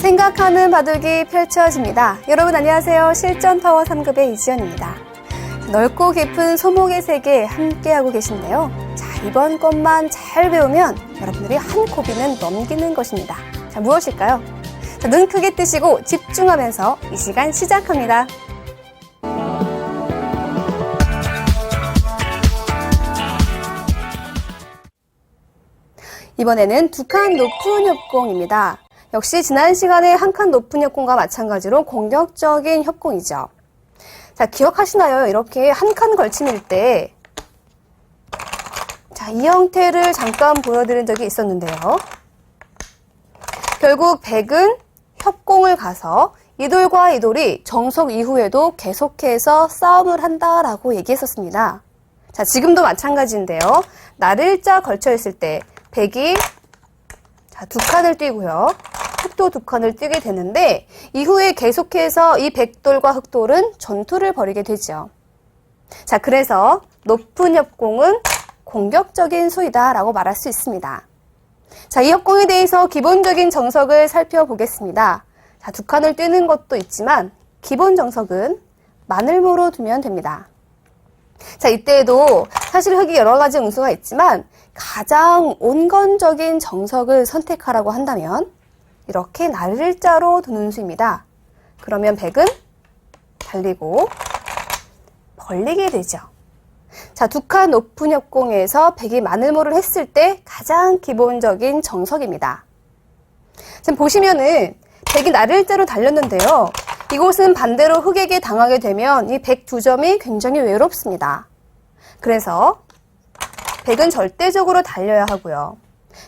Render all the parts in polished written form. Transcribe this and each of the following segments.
생각하는 바둑이 펼쳐집니다. 여러분 안녕하세요. 실전타워 3급의 이지연입니다. 넓고 깊은 소목의 세계 함께하고 계신데요. 자, 이번 것만 잘 배우면 여러분들이 한 고비는 넘기는 것입니다. 자, 무엇일까요? 자, 눈 크게 뜨시고 집중하면서 이 시간 시작합니다. 이번에는 두 칸 높은 협공입니다. 역시 지난 시간에 한 칸 높은 협공과 마찬가지로 공격적인 협공이죠. 자, 기억하시나요? 이렇게 한 칸 걸침일 때, 자, 이 형태를 잠깐 보여드린 적이 있었는데요. 결국 백은 협공을 가서 이 돌과 이 돌이 정석 이후에도 계속해서 싸움을 한다라고 얘기했었습니다. 자, 지금도 마찬가지인데요. 날일자 걸쳐 있을 때 백이 자, 두 칸을 띄고요. 흑도 두 칸을 띄게 되는데 이후에 계속해서 이 백돌과 흑돌은 전투를 벌이게 되죠. 자, 그래서 높은 협공은 공격적인 수이다라고 말할 수 있습니다. 자, 이 협공에 대해서 기본적인 정석을 살펴보겠습니다. 자, 두 칸을 띄는 것도 있지만 기본 정석은 마늘모로 두면 됩니다. 자, 이때에도 사실 흑이 여러 가지 응수가 있지만 가장 온건적인 정석을 선택하라고 한다면 이렇게 날일자로 두는 수입니다. 그러면 백은 달리고 벌리게 되죠. 자, 두 칸 높은 협공에서 백이 마늘모를 했을 때 가장 기본적인 정석입니다. 지금 보시면은 백이 날일자로 달렸는데요. 이곳은 반대로 흑에게 당하게 되면 이 백 두 점이 굉장히 외롭습니다. 그래서 백은 절대적으로 달려야 하고요.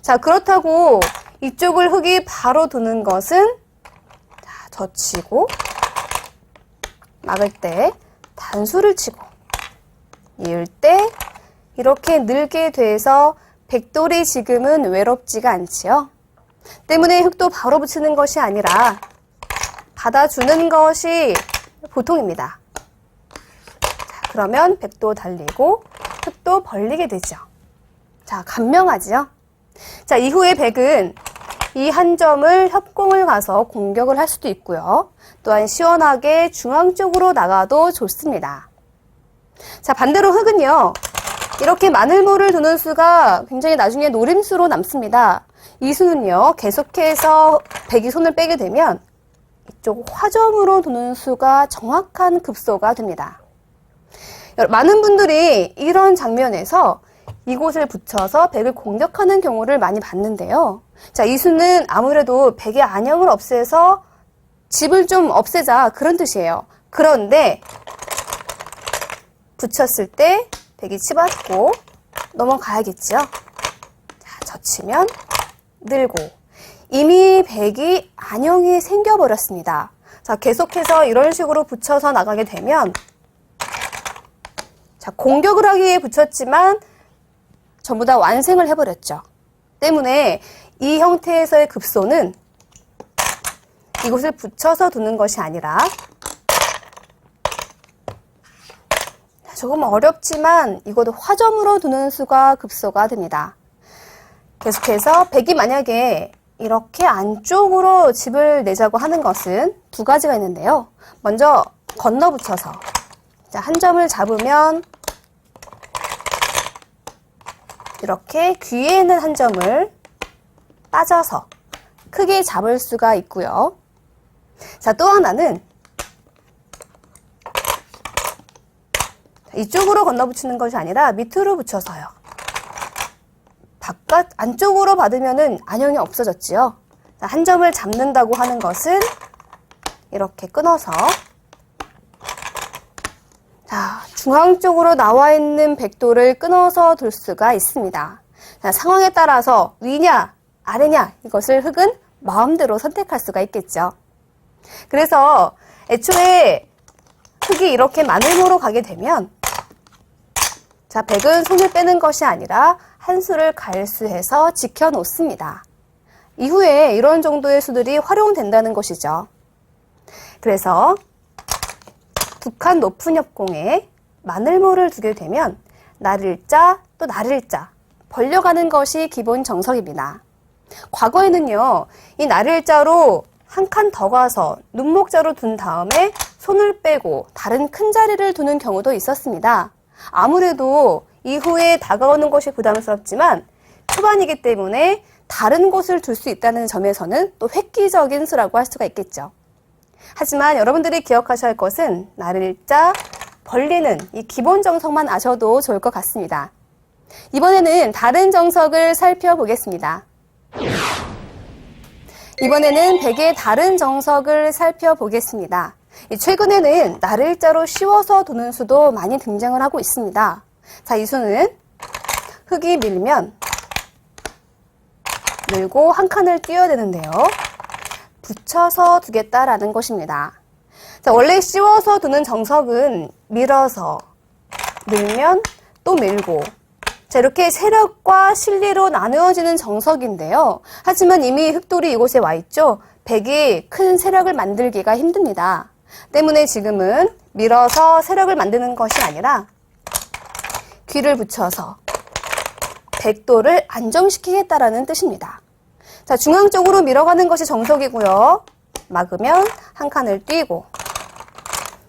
자, 그렇다고 이쪽을 흑이 바로 두는 것은 자, 젖히고 막을 때 단수를 치고 이을 때 이렇게 늘게 돼서 백돌이 지금은 외롭지가 않지요. 때문에 흑도 바로 붙이는 것이 아니라 받아주는 것이 보통입니다. 자, 그러면 백도 달리고 흑도 벌리게 되죠. 자, 간명하지요? 자, 이후에 백은 이 한 점을 협공을 가서 공격을 할 수도 있고요. 또한 시원하게 중앙 쪽으로 나가도 좋습니다. 자, 반대로 흑은요. 이렇게 마늘모를 두는 수가 굉장히 나중에 노림수로 남습니다. 이 수는요. 계속해서 백이 손을 빼게 되면 이쪽 화점으로 두는 수가 정확한 급소가 됩니다. 많은 분들이 이런 장면에서 이곳을 붙여서 백을 공격하는 경우를 많이 봤는데요. 자, 이 수는 아무래도 백의 안형을 없애서 집을 좀 없애자 그런 뜻이에요. 그런데 붙였을 때 백이 치받고 넘어가야겠죠. 자, 젖히면 늘고 이미 백이 안형이 생겨버렸습니다. 자, 계속해서 이런 식으로 붙여서 나가게 되면 자, 공격을 하기 위해 붙였지만 전부 다 완승을 해버렸죠. 때문에 이 형태에서의 급소는 이곳을 붙여서 두는 것이 아니라 조금 어렵지만 이것도 화점으로 두는 수가 급소가 됩니다. 계속해서 백이 만약에 이렇게 안쪽으로 집을 내자고 하는 것은 두 가지가 있는데요. 먼저 건너 붙여서 자, 한 점을 잡으면 이렇게 귀에 있는 한 점을 빠져서 크게 잡을 수가 있고요. 자, 또 하나는 이쪽으로 건너 붙이는 것이 아니라 밑으로 붙여서요. 안쪽으로 받으면은 안형이 없어졌지요. 자, 한 점을 잡는다고 하는 것은 이렇게 끊어서 자, 중앙 쪽으로 나와 있는 백돌을 끊어서 둘 수가 있습니다. 자, 상황에 따라서 위냐, 아래냐 이것을 흑은 마음대로 선택할 수가 있겠죠. 그래서 애초에 흑이 이렇게 마늘모로 가게 되면 자, 백은 손을 빼는 것이 아니라 한 수를 갈수해서 지켜놓습니다. 이후에 이런 정도의 수들이 활용된다는 것이죠. 그래서 두 칸 높은 협공에 마늘모를 두게 되면 날일자 또 날일자 벌려가는 것이 기본 정석입니다. 과거에는요, 이 날일자로 한 칸 더 가서 눈목자로 둔 다음에 손을 빼고 다른 큰 자리를 두는 경우도 있었습니다. 아무래도 이후에 다가오는 것이 부담스럽지만 초반이기 때문에 다른 곳을 둘 수 있다는 점에서는 또 획기적인 수라고 할 수가 있겠죠. 하지만 여러분들이 기억하셔야 할 것은 날일자 벌리는 이 기본 정석만 아셔도 좋을 것 같습니다. 이번에는 다른 정석을 살펴보겠습니다. 이번에는 백의 다른 정석을 살펴보겠습니다. 최근에는 날일자로 씌워서 두는 수도 많이 등장을 하고 있습니다. 자, 이 수는 흙이 밀면 밀고 한 칸을 띄어야 되는데요. 붙여서 두겠다라는 것입니다. 자, 원래 씌워서 두는 정석은 밀어서 밀면 또 밀고, 자, 이렇게 세력과 실리로 나누어지는 정석인데요. 하지만 이미 흙돌이 이곳에 와 있죠. 백이 큰 세력을 만들기가 힘듭니다. 때문에 지금은 밀어서 세력을 만드는 것이 아니라 귀를 붙여서 백도를 안정시키겠다라는 뜻입니다. 자, 중앙 쪽으로 밀어가는 것이 정석이고요. 막으면 한 칸을 띄고,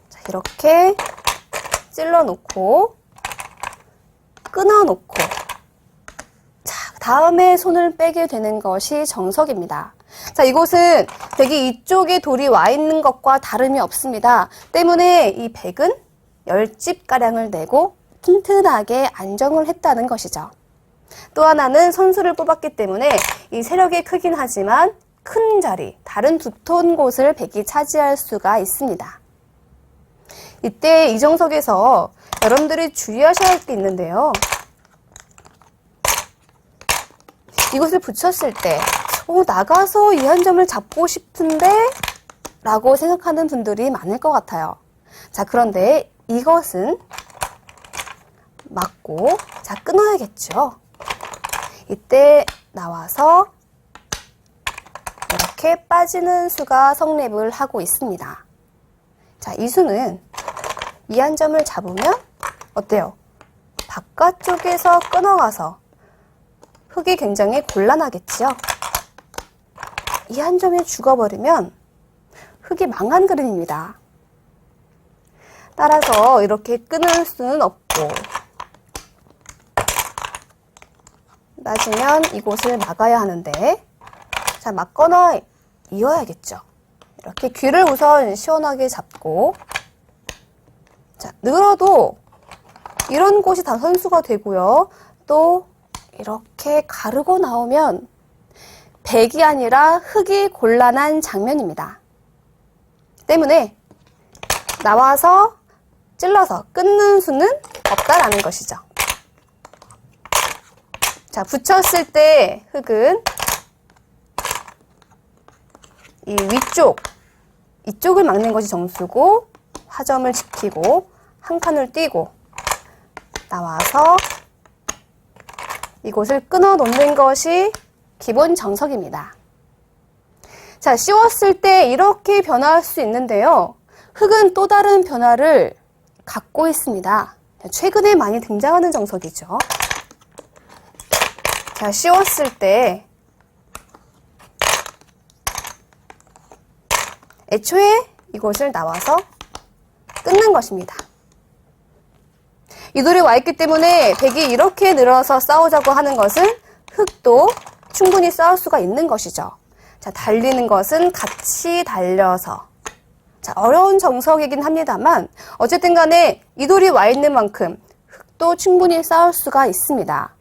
자, 이렇게 찔러놓고 끊어놓고, 자, 다음에 손을 빼게 되는 것이 정석입니다. 자, 이곳은 백이 이쪽에 돌이 와 있는 것과 다름이 없습니다. 때문에 이 백은 10집가량을 내고 튼튼하게 안정을 했다는 것이죠. 또 하나는 선수를 뽑았기 때문에 이 세력이 크긴 하지만 큰 자리, 다른 두터운 곳을 백이 차지할 수가 있습니다. 이때 이 정석에서 여러분들이 주의하셔야 할 게 있는데요. 이것을 붙였을 때 나가서 이 한 점을 잡고 싶은데 라고 생각하는 분들이 많을 것 같아요. 자, 그런데 이것은 맞고, 자, 끊어야겠죠. 이때 나와서 이렇게 빠지는 수가 성립을 하고 있습니다. 자, 이 수는 이 한 점을 잡으면 어때요? 바깥쪽에서 끊어가서 흙이 굉장히 곤란하겠죠. 이 한 점에 죽어버리면 흙이 망한 그림입니다. 따라서 이렇게 끊을 수는 없고, 맞으면 이곳을 막아야 하는데, 자, 막거나 이어야겠죠. 이렇게 귀를 우선 시원하게 잡고, 자, 늘어도 이런 곳이 다 선수가 되고요. 또 이렇게 가르고 나오면 백이 아니라 흙이 곤란한 장면입니다. 때문에 나와서 찔러서 끊는 수는 없다라는 것이죠. 자, 붙였을 때 흙은 이 위쪽, 이쪽을 막는 것이 정수고, 화점을 지키고 한 칸을 띄고 나와서 이곳을 끊어 놓는 것이 기본 정석입니다. 자, 씌웠을 때 이렇게 변화할 수 있는데요. 흙은 또 다른 변화를 갖고 있습니다. 최근에 많이 등장하는 정석이죠. 자, 씌웠을 때 애초에 이곳을 나와서 끊는 것입니다. 이 돌이 와 있기 때문에 백이 이렇게 늘어서 싸우자고 하는 것은 흙도 충분히 싸울 수가 있는 것이죠. 자, 달리는 것은 같이 달려서. 자, 어려운 정석이긴 합니다만 어쨌든 간에 이 돌이 와 있는 만큼 흙도 충분히 싸울 수가 있습니다.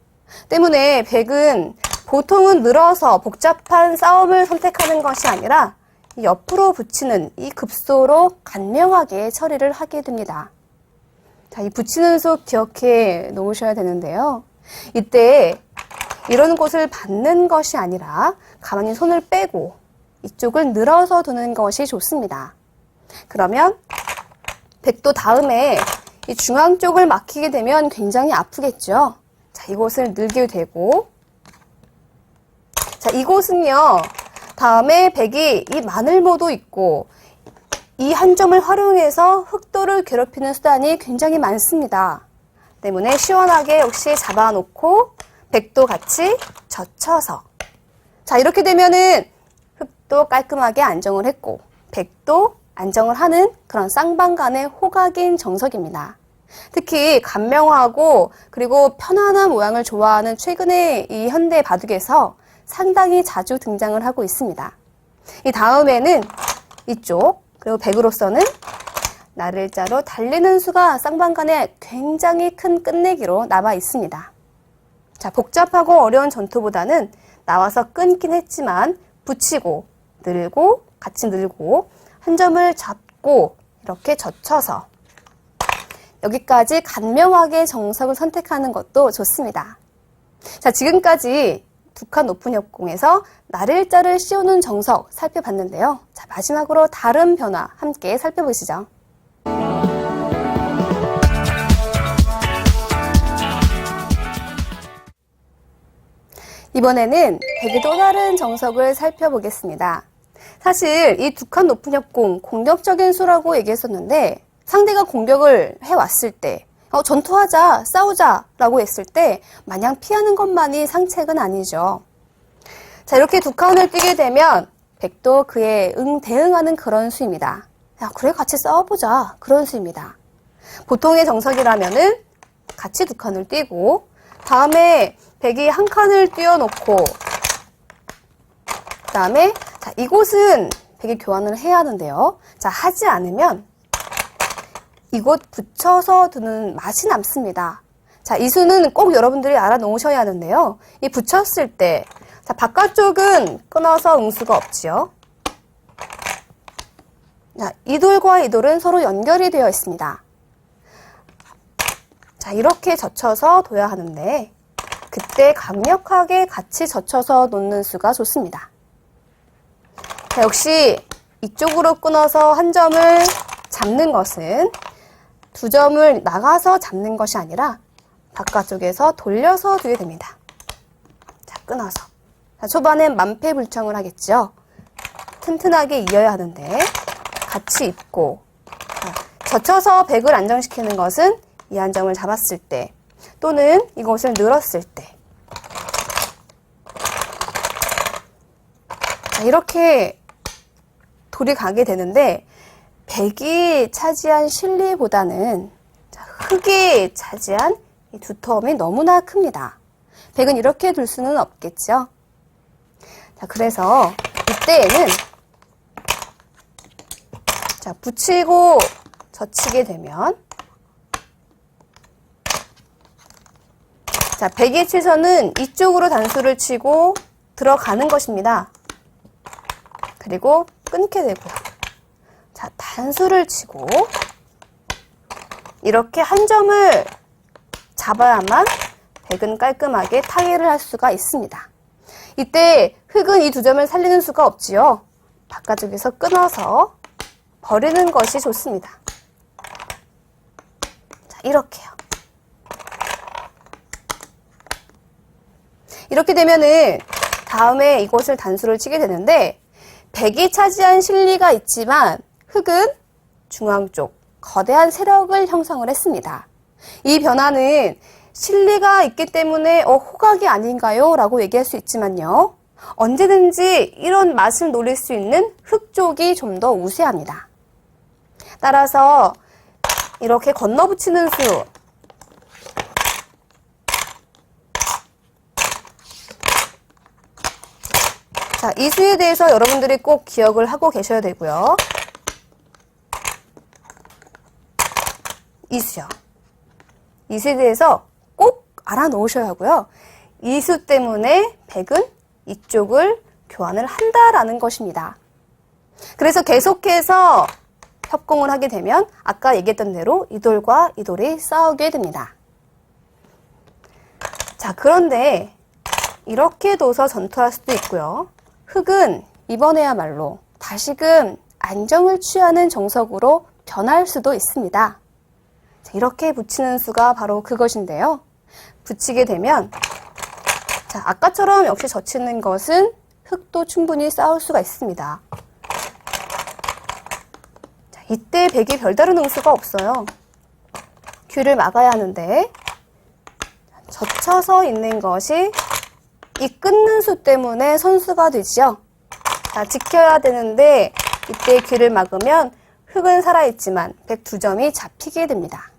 때문에 백은 보통은 늘어서 복잡한 싸움을 선택하는 것이 아니라 옆으로 붙이는 이 급소로 간명하게 처리를 하게 됩니다. 자, 이 붙이는 수 기억해 놓으셔야 되는데요. 이때 이런 곳을 받는 것이 아니라 가만히 손을 빼고 이쪽을 늘어서 두는 것이 좋습니다. 그러면 백도 다음에 이 중앙 쪽을 막히게 되면 굉장히 아프겠죠. 자, 이곳을 늘게 되고, 자, 이곳은요, 다음에 백이 이 마늘모도 있고, 이 한 점을 활용해서 흙돌을 괴롭히는 수단이 굉장히 많습니다. 때문에 시원하게 역시 잡아놓고, 백도 같이 젖혀서. 자, 이렇게 되면은 흑도 깔끔하게 안정을 했고 백도 안정을 하는 그런 쌍방간의 호각인 정석입니다. 특히 간명하고 그리고 편안한 모양을 좋아하는 최근의 이 현대 바둑에서 상당히 자주 등장을 하고 있습니다. 이 다음에는 이쪽 그리고 백으로서는 나를자로 달리는 수가 쌍방간에 굉장히 큰 끝내기로 남아 있습니다. 자, 복잡하고 어려운 전투보다는 나와서 끊긴 했지만 붙이고 늘고 같이 늘고 한 점을 잡고 이렇게 젖혀서 여기까지 간명하게 정석을 선택하는 것도 좋습니다. 자, 지금까지 두 칸 높은 협공에서 나를자를 씌우는 정석 살펴봤는데요. 자, 마지막으로 다른 변화 함께 살펴보시죠. 이번에는 백의 또 다른 정석을 살펴보겠습니다. 사실 이 두 칸 높은 협공 공격적인 수라고 얘기했었는데 상대가 공격을 해왔을 때 전투하자, 싸우자 라고 했을 때 마냥 피하는 것만이 상책은 아니죠. 자, 이렇게 두 칸을 뛰게 되면 백도 그에 대응하는 그런 수입니다. 야, 그래 같이 싸워보자 그런 수입니다. 보통의 정석이라면은 같이 두 칸을 뛰고 다음에 백이 한 칸을 띄워놓고 그 다음에 자, 이곳은 백이 교환을 해야 하는데요. 자, 하지 않으면 이곳 붙여서 두는 맛이 남습니다. 자, 이 수는 꼭 여러분들이 알아놓으셔야 하는데요. 이 붙였을 때 자, 바깥쪽은 끊어서 응수가 없지요. 자, 이 돌과 이 돌은 서로 연결이 되어 있습니다. 자, 이렇게 젖혀서 둬야 하는데 그때 강력하게 같이 젖혀서 놓는 수가 좋습니다. 자, 역시 이쪽으로 끊어서 한 점을 잡는 것은 두 점을 나가서 잡는 것이 아니라 바깥쪽에서 돌려서 두게 됩니다. 자, 끊어서. 자, 초반엔 만패불청을 하겠죠. 튼튼하게 이어야 하는데 같이 입고 젖혀서 백을 안정시키는 것은 이 한 점을 잡았을 때 또는 이것을 늘었을 때 자, 이렇게 돌이 가게 되는데 백이 차지한 실리보다는 흑이 차지한 이 두터움이 너무나 큽니다. 백은 이렇게 둘 수는 없겠죠. 자, 그래서 이때에는 자, 붙이고 젖히게 되면 자, 백이 치서는 이쪽으로 단수를 치고 들어가는 것입니다. 그리고 끊게 되고요. 자, 단수를 치고 이렇게 한 점을 잡아야만 백은 깔끔하게 타개를 할 수가 있습니다. 이때 흑은 이 두 점을 살리는 수가 없지요. 바깥쪽에서 끊어서 버리는 것이 좋습니다. 자, 이렇게요. 이렇게 되면은 다음에 이곳을 단수를 치게 되는데 백이 차지한 실리가 있지만 흑은 중앙 쪽 거대한 세력을 형성을 했습니다. 이 변화는 실리가 있기 때문에 호각이 아닌가요? 라고 얘기할 수 있지만요. 언제든지 이런 맛을 노릴 수 있는 흑 쪽이 좀 더 우세합니다. 따라서 이렇게 건너붙이는 수 자, 이 수에 대해서 여러분들이 꼭 기억을 하고 계셔야 되고요. 이 수요. 이 수에 대해서 꼭 알아놓으셔야 하고요. 이 수 때문에 백은 이쪽을 교환을 한다라는 것입니다. 그래서 계속해서 협공을 하게 되면 아까 얘기했던 대로 이 돌과 이 돌이 싸우게 됩니다. 자, 그런데 이렇게 둬서 전투할 수도 있고요. 흑은 이번에야말로 다시금 안정을 취하는 정석으로 변할 수도 있습니다. 자, 이렇게 붙이는 수가 바로 그것인데요. 붙이게 되면 자, 아까처럼 역시 젖히는 것은 흑도 충분히 싸울 수가 있습니다. 자, 이때 백이 별다른 응수가 없어요. 귀를 막아야 하는데 젖혀서 있는 것이 이 끊는 수 때문에 선수가 되지요. 자, 지켜야 되는데 이때 귀를 막으면 흙은 살아있지만 102점이 잡히게 됩니다.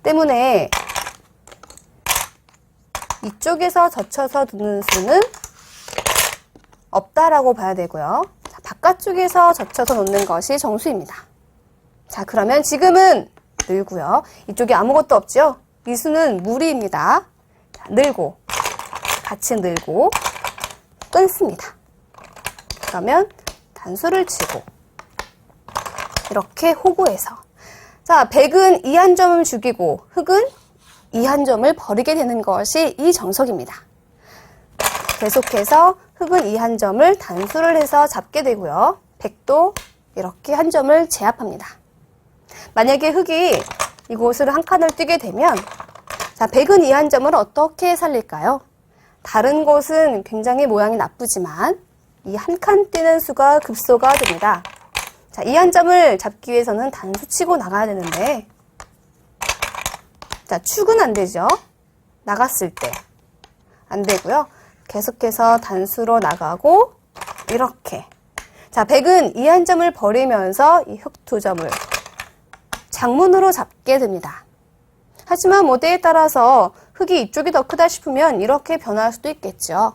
때문에 이쪽에서 젖혀서 두는 수는 없다라고 봐야 되고요. 자, 바깥쪽에서 젖혀서 놓는 것이 정수입니다. 자, 그러면 지금은 늘고요. 이쪽에 아무것도 없죠? 이 수는 무리입니다. 자, 늘고, 같이 늘고, 끊습니다. 그러면 단수를 치고, 이렇게 호구해서. 자, 100은 2한점을 죽이고, 흙은 2한점을 버리게 되는 것이 이 정석입니다. 계속해서 흙은 2한점을 단수를 해서 잡게 되고요. 100도 이렇게 한 점을 제압합니다. 만약에 흙이 이곳을 한 칸을 뛰게 되면 자, 100은 2한점을 어떻게 살릴까요? 다른 곳은 굉장히 모양이 나쁘지만 이 한 칸 뛰는 수가 급소가 됩니다. 자, 2한점을 잡기 위해서는 단수 치고 나가야 되는데 자, 축은 안 되죠? 나갔을 때 안 되고요. 계속해서 단수로 나가고 이렇게 자, 100은 2한점을 버리면서 이 흙 2점을 장문으로 잡게 됩니다. 하지만 모델에 따라서 흙이 이쪽이 더 크다 싶으면 이렇게 변화할 수도 있겠죠.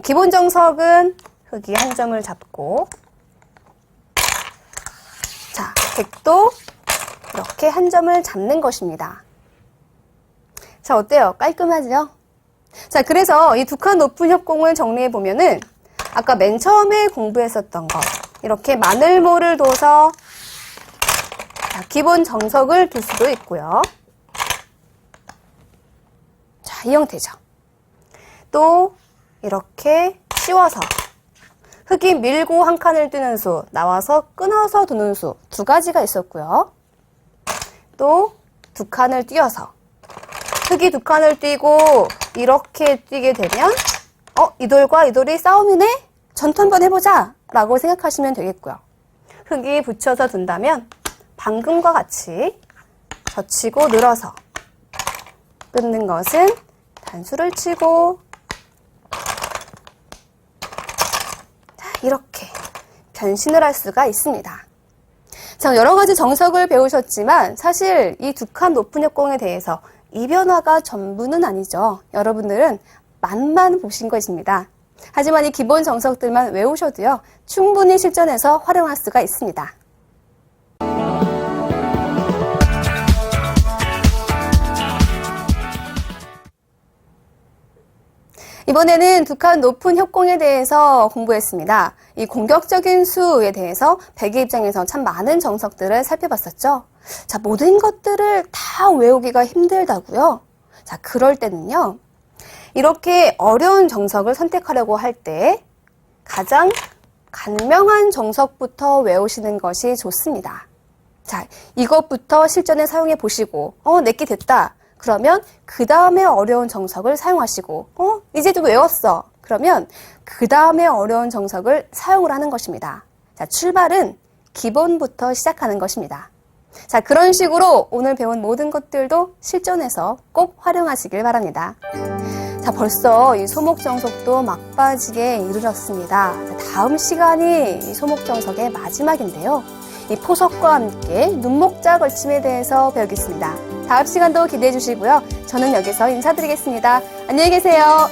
기본 정석은 흙이 한 점을 잡고 자, 100도 이렇게 한 점을 잡는 것입니다. 자, 어때요? 깔끔하죠? 자, 그래서 이 두 칸 높은 협공을 정리해 보면은 아까 맨 처음에 공부했었던 것 이렇게 마늘모를 둬서 자, 기본 정석을 둘 수도 있고요. 자, 이 형태죠. 또 이렇게 씌워서 흙이 밀고 한 칸을 뛰는 수, 나와서 끊어서 두는 수 두 가지가 있었고요. 또 두 칸을 뛰어서 흙이 두 칸을 뛰고 이렇게 뛰게 되면 이 돌과 이 돌이 싸움이네? 전투 한번 해보자 라고 생각하시면 되겠고요. 흙이 붙여서 둔다면 방금과 같이 젖히고 늘어서 끊는 것은 단수를 치고 자, 이렇게 변신을 할 수가 있습니다. 자, 여러 가지 정석을 배우셨지만 사실 이 두 칸 높은 협공에 대해서 이 변화가 전부는 아니죠. 여러분들은 맛만 보신 것입니다. 하지만 이 기본 정석들만 외우셔도요, 충분히 실전에서 활용할 수가 있습니다. 이번에는 두 칸 높은 협공에 대해서 공부했습니다. 이 공격적인 수에 대해서 백의 입장에서 참 많은 정석들을 살펴봤었죠. 자, 모든 것들을 다 외우기가 힘들다고요? 자, 그럴 때는요, 이렇게 어려운 정석을 선택하려고 할 때 가장 간명한 정석부터 외우시는 것이 좋습니다. 자, 이것부터 실전에 사용해 보시고, 내게 됐다. 그러면 그 다음에 어려운 정석을 사용하시고, 이제도 외웠어. 그러면 그 다음에 어려운 정석을 사용을 하는 것입니다. 자, 출발은 기본부터 시작하는 것입니다. 자, 그런 식으로 오늘 배운 모든 것들도 실전에서 꼭 활용하시길 바랍니다. 자, 벌써 이 소목정석도 막바지에 이르렀습니다. 자, 다음 시간이 이 소목정석의 마지막인데요. 이 포석과 함께 눈목자 걸침에 대해서 배우겠습니다. 다음 시간도 기대해 주시고요. 저는 여기서 인사드리겠습니다. 안녕히 계세요.